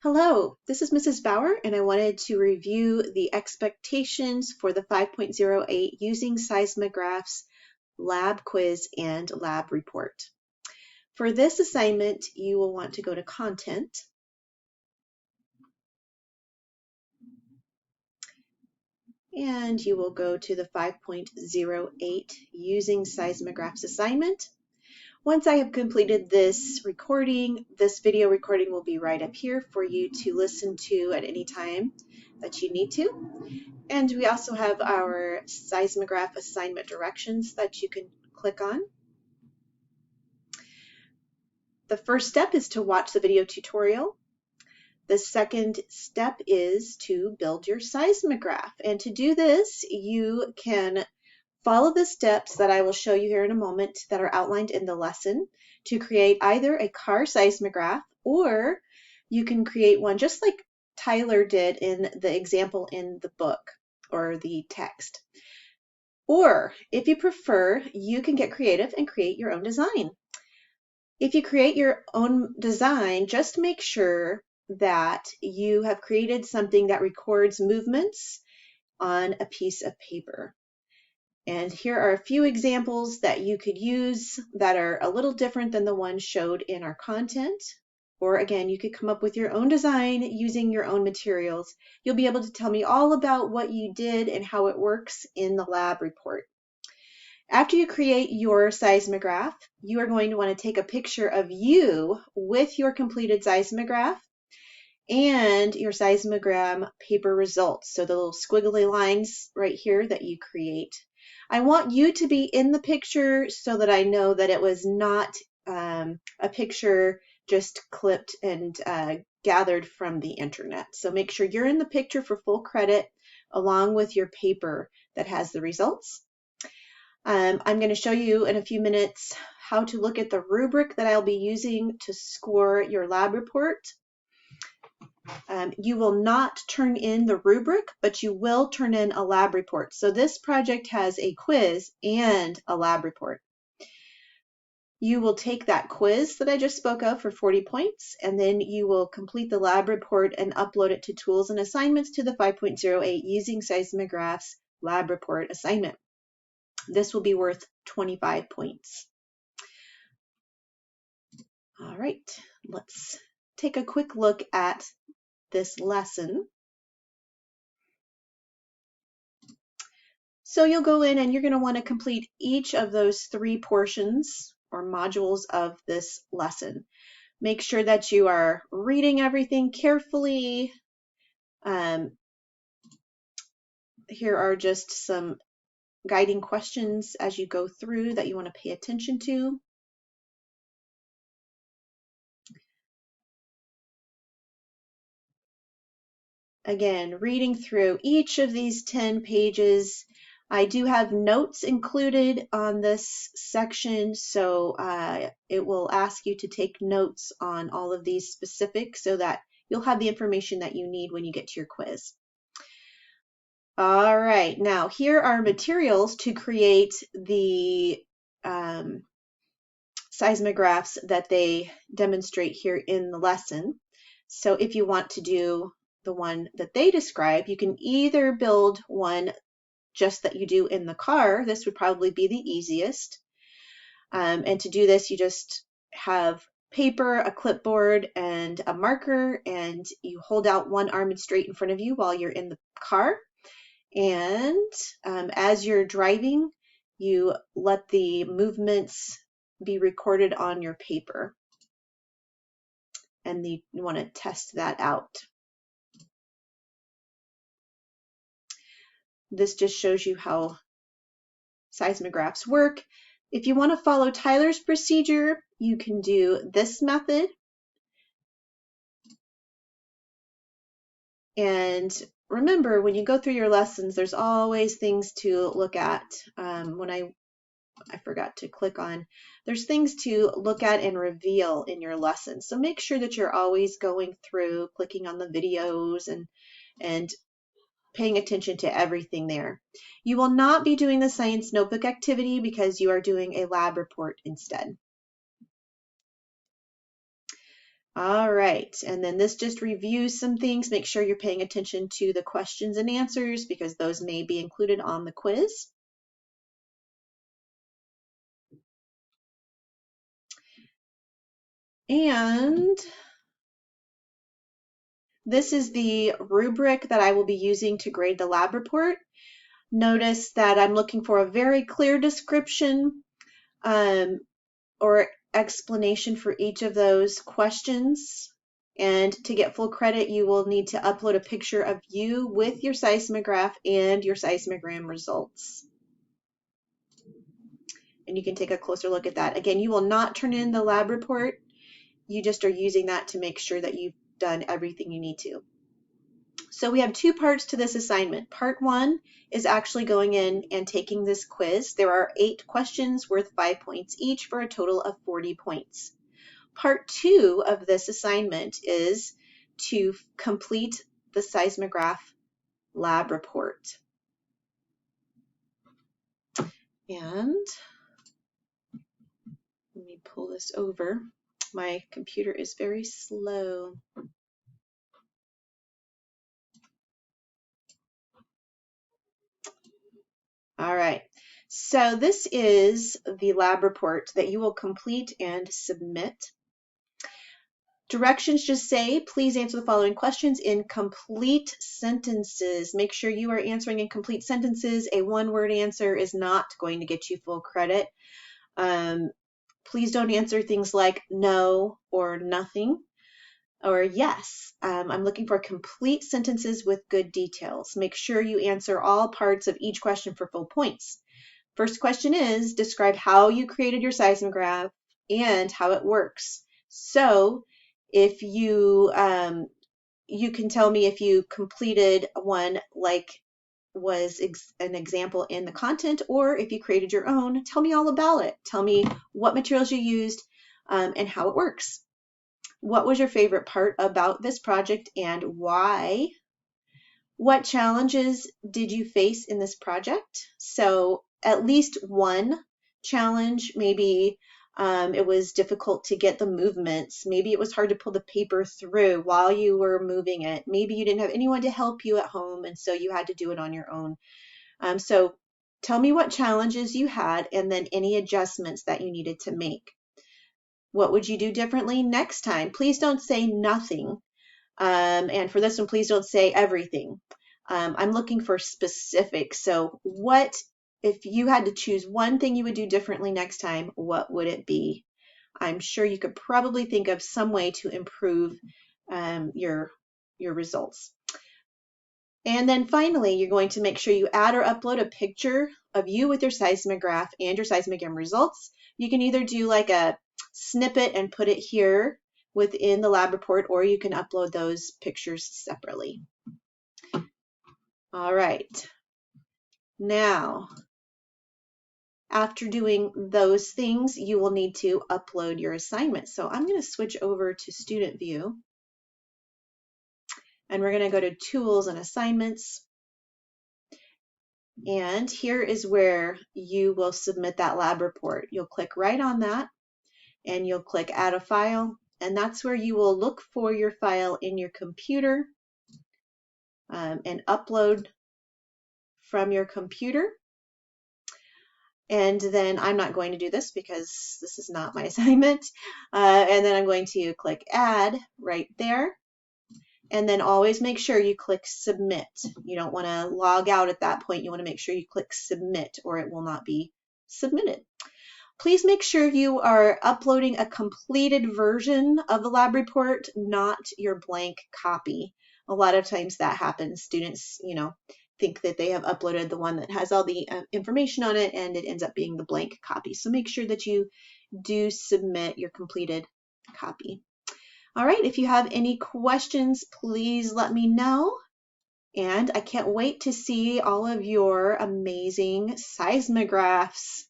Hello, this is Mrs. Bauer, and I wanted to review the expectations for the 5.08 using seismographs lab quiz and lab report. For this assignment, you will want to go to Content, and you will go to the 5.08 using seismographs assignment. Once I have completed this recording, this video recording will be right up here for you to listen to at any time that you need to. And we also have our seismograph assignment directions that you can click on. The first step is to watch the video tutorial. The second step is to build your seismograph. And to do this, you can follow the steps that I will show you here in a moment that are outlined in the lesson to create either a car seismograph, or you can create one just like Tyler did in the example in the book or the text. Or if you prefer, you can get creative and create your own design. If you create your own design, just make sure that you have created something that records movements on a piece of paper. And here are a few examples that you could use that are a little different than the ones showed in our content. Or again, you could come up with your own design using your own materials. You'll be able to tell me all about what you did and how it works in the lab report. After you create your seismograph, you are going to want to take a picture of you with your completed seismograph and your seismogram paper results. So the little squiggly lines right here that you create. I want you to be in the picture so that I know that it was not a picture just clipped and gathered from the internet. So make sure you're in the picture for full credit along with your paper that has the results. I'm going to show you in a few minutes how to look at the rubric that I'll be using to score your lab report. You will not turn in the rubric, but you will turn in a lab report. So this project has a quiz and a lab report. You will take that quiz that I just spoke of for 40 points, and then you will complete the lab report and upload it to Tools and Assignments to the 5.08 using seismographs lab report assignment. This will be worth 25 points. All right, let's take a quick look at this lesson. So you'll go in and you're going to want to complete each of those 3 portions or modules of this lesson. Make sure that you are reading everything carefully. Here are just some guiding questions as you go through that you want to pay attention to. Again, reading through each of these 10 pages. I do have notes included on this section, so it will ask you to take notes on all of these specifics so that you'll have the information that you need when you get to your quiz. All right, now here are materials to create the seismographs that they demonstrate here in the lesson. So if you want to do the one that they describe, you can either build one just that you do in the car. This would probably be the easiest. And to do this, you just have paper, a clipboard, and a marker, and you hold out one arm straight in front of you while you're in the car. And as you're driving, you let the movements be recorded on your paper. And you want to test that out. This just shows you how seismographs work. If you want to follow Tyler's procedure, you can do this method. And remember, when you go through your lessons, there's always things to look at. When I forgot to click on, there's things to look at and reveal in your lesson. So make sure that you're always going through, clicking on the videos and paying attention to everything there. You will not be doing the science notebook activity because you are doing a lab report instead. All right, and then this just reviews some things. Make sure you're paying attention to the questions and answers because those may be included on the quiz. And this is the rubric that I will be using to grade the lab report. Notice that I'm looking for a very clear description or explanation for each of those questions. And to get full credit, you will need to upload a picture of you with your seismograph and your seismogram results. And you can take a closer look at that. Again, you will not turn in the lab report. You just are using that to make sure that you've done everything you need to. So we have two parts to this assignment. Part 1 is actually going in and taking this quiz. There are 8 questions worth 5 points each for a total of 40 points. Part 2 of this assignment is to complete the seismograph lab report. And let me pull this over. My computer is very slow. All right, so this is the lab report that you will complete and submit. Directions just say, please answer the following questions in complete sentences. Make sure you are answering in complete sentences. A one-word answer is not going to get you full credit. Please don't answer things like no or nothing or yes. I'm looking for complete sentences with good details. Make sure you answer all parts of each question for full points. First question is, describe how you created your seismograph and how it works. So if you you can tell me if you completed one like was an example in the content, or if you created your own, tell me all about it. Tell me what materials you used and how it works. What was your favorite part about this project and why? What challenges did you face in this project? So at least one challenge, maybe it was difficult to get the movements. Maybe it was hard to pull the paper through while you were moving it. Maybe you didn't have anyone to help you at home, and so you had to do it on your own. So tell me what challenges you had and then any adjustments that you needed to make. What would you do differently next time? Please don't say nothing. And for this one, please don't say everything. I'm looking for specifics. So what, if you had to choose one thing you would do differently next time, what would it be? I'm sure you could probably think of some way to improve your results. And then finally, you're going to make sure you add or upload a picture of you with your seismograph and your seismogram results. You can either do like a snippet and put it here within the lab report, or you can upload those pictures separately. All right. Now, after doing those things, you will need to upload your assignment. So I'm going to switch over to Student View. And we're going to go to Tools and Assignments. And here is where you will submit that lab report. You'll click right on that and you'll click Add a File. And that's where you will look for your file in your computer and upload from your computer. And then I'm not going to do this because this is not my assignment. And then I'm going to click Add right there. And then always make sure you click Submit. You don't want to log out at that point. You want to make sure you click Submit or it will not be submitted. Please make sure you are uploading a completed version of the lab report, not your blank copy. A lot of times that happens. Students, think that they have uploaded the one that has all the information on it and it ends up being the blank copy. So make sure that you do submit your completed copy. All right, if you have any questions, please let me know. And I can't wait to see all of your amazing seismographs.